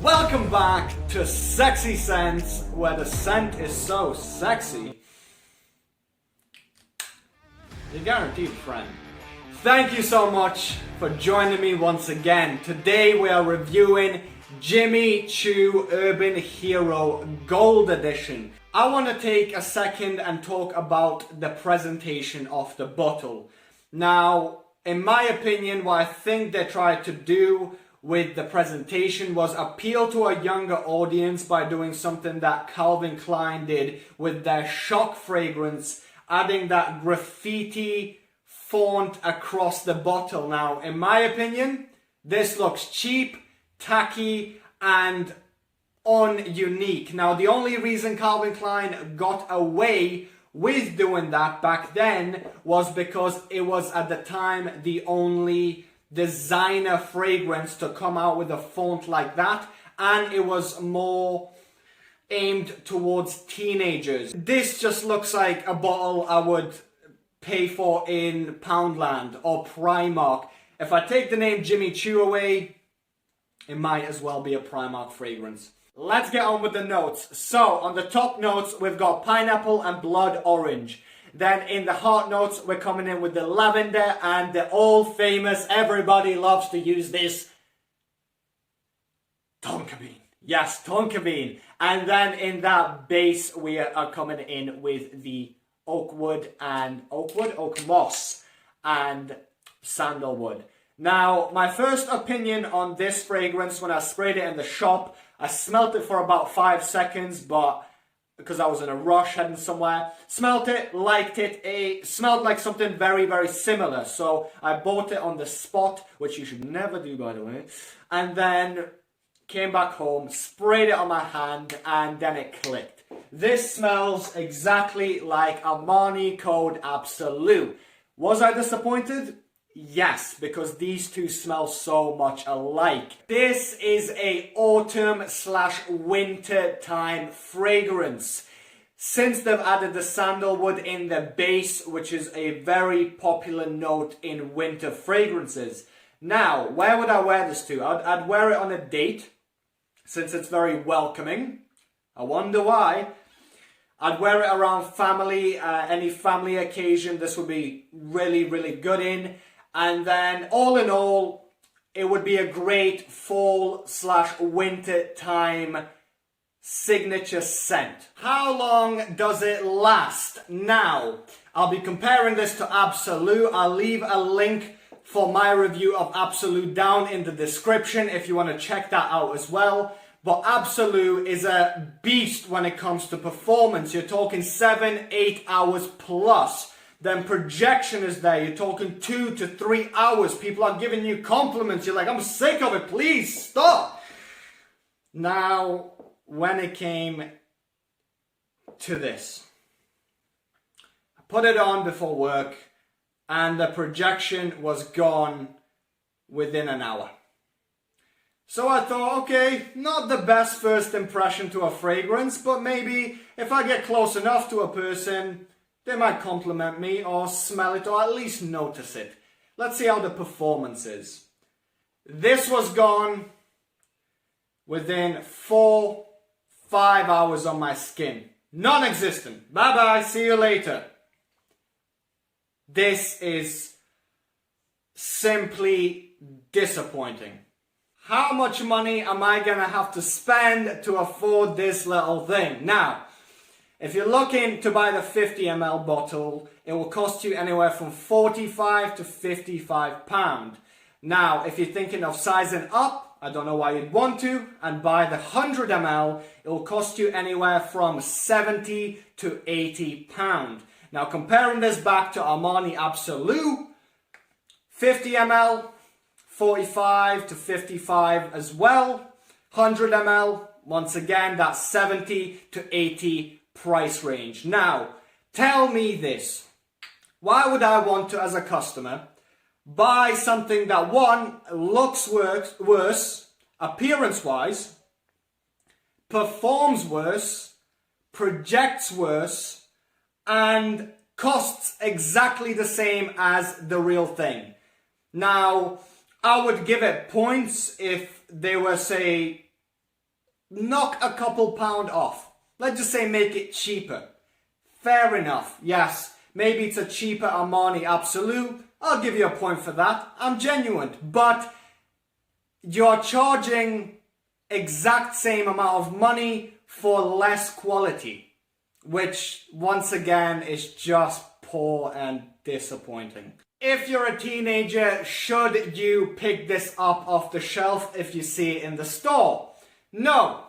Welcome back to Sexy Scents, where the scent is so sexy. You're guaranteed, friend. Thank you so much for joining me once again. Today we are reviewing Jimmy Choo Urban Hero Gold Edition. I want to take a second and talk about the presentation of the bottle. Now, in my opinion, what I think they tried to do with the presentation was appeal to a younger audience by doing something that Calvin Klein did with their Shock fragrance, adding that graffiti font across the bottle. Now, in my opinion, this looks cheap, tacky, and ununique. Now, the only reason Calvin Klein got away with doing that back then was because it was at the time the only designer fragrance to come out with a font like that, and it was more aimed towards teenagers. This just looks like a bottle I would pay for in Poundland or Primark. If I take the name Jimmy Choo away, it might as well be a Primark fragrance. Let's get on with the notes. So, on the top notes, we've got pineapple and blood orange. Then in the heart notes, we're coming in with the lavender and the all famous, everybody loves to use this, tonka bean. Yes, tonka bean. And then in that base, we are coming in with the oak moss and sandalwood. Now, my first opinion on this fragrance, when I sprayed it in the shop, I smelt it for about 5 seconds, but because I was in a rush heading somewhere, smelt it, liked it, it smelled like something very, very similar. So I bought it on the spot, which you should never do, by the way, and then came back home, sprayed it on my hand, and then it clicked. This smells exactly like Armani code Absolu. Was I disappointed? Yes, because these two smell so much alike. This is a autumn/winter time fragrance. Since they've added the sandalwood in the base, which is a very popular note in winter fragrances. Now, where would I wear this to? I'd wear it on a date, since it's very welcoming. I wonder why. I'd wear it around family, any family occasion. This would be really, really good in. And then, all in all, it would be a great fall/winter time signature scent. How long does it last? Now, I'll be comparing this to Absolu. I'll leave a link for my review of Absolu down in the description if you want to check that out as well. But Absolu is a beast when it comes to performance. You're talking 7-8 hours plus. Then projection is there. You're talking 2 to 3 hours. People are giving you compliments. You're like, I'm sick of it. Please stop. Now, when it came to this, I put it on before work and the projection was gone within an hour. So I thought, okay, not the best first impression to a fragrance, but maybe if I get close enough to a person, they might compliment me or smell it or at least notice it. Let's see how the performance is. This was gone within 4-5 hours on my skin. Non-existent. Bye-bye, see you later. This is simply disappointing. How much money am I gonna have to spend to afford this little thing? Now, if you're looking to buy the 50 ml bottle, it will cost you anywhere from £45 to £55. Now, if you're thinking of sizing up, I don't know why you'd want to, and buy the 100 ml, it will cost you anywhere from £70 to £80. Now, comparing this back to Armani Absolu, 50 ml, 45 to 55 as well. 100 ml, once again, that's 70 to 80 price range. Now, tell me this. Why would I want to, as a customer, buy something that, one, looks worse, appearance-wise, performs worse, projects worse, and costs exactly the same as the real thing? Now, I would give it points if they were, say, knock a couple pound off. Let's just say make it cheaper. Fair enough, yes. Maybe it's a cheaper Armani Absolu. I'll give you a point for that. I'm genuine. But you're charging exact same amount of money for less quality, which once again is just poor and disappointing. If you're a teenager, should you pick this up off the shelf if you see it in the store? No,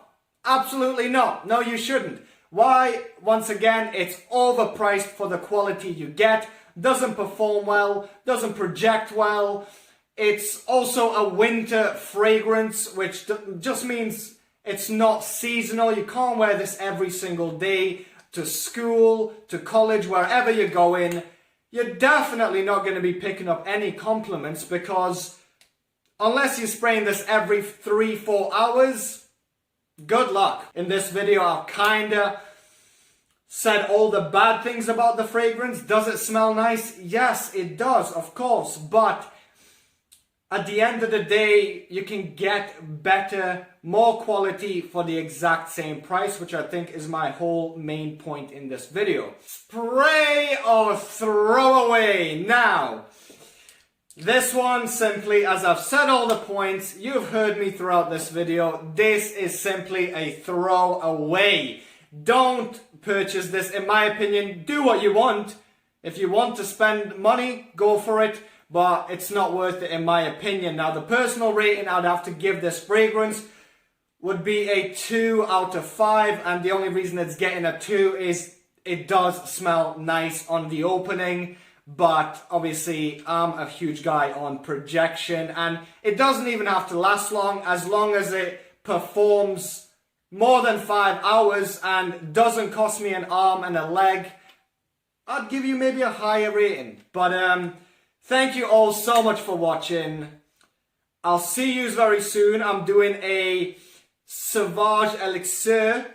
absolutely not. No, you shouldn't. Why? Once again, it's overpriced for the quality you get, doesn't perform well, doesn't project well. It's also a winter fragrance, which just means it's not seasonal. You can't wear this every single day to school, to college, wherever you're going. You're definitely not going to be picking up any compliments because unless you're spraying this every 3-4 hours, good luck. In this video, I've kinda said all the bad things about the fragrance. Does it smell nice? Yes, it does, of course. But at the end of the day, you can get better, more quality for the exact same price, which I think is my whole main point in this video. Spray or throw away. Now, this one simply, as I've said all the points, you've heard me throughout this video, this is simply a throw away. Don't purchase this, in my opinion. Do what you want. If you want to spend money, go for it. But it's not worth it in my opinion. Now, the personal rating I'd have to give this fragrance would be a 2 out of 5. And the only reason it's getting a 2 is it does smell nice on the opening. But obviously, I'm a huge guy on projection. And it doesn't even have to last long as it performs more than 5 hours and doesn't cost me an arm and a leg. I'd give you maybe a higher rating. But thank you all so much for watching. I'll see you very soon. I'm doing a Sauvage Elixir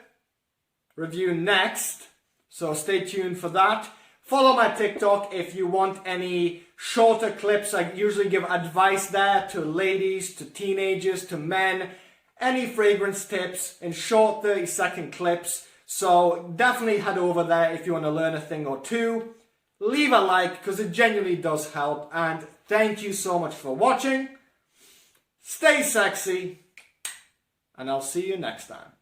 review next. So stay tuned for that. Follow my TikTok if you want any shorter clips. I usually give advice there to ladies, to teenagers, to men. Any fragrance tips in short 30-second clips. So definitely head over there if you want to learn a thing or two. Leave a like because it genuinely does help. And thank you so much for watching. Stay sexy. And I'll see you next time.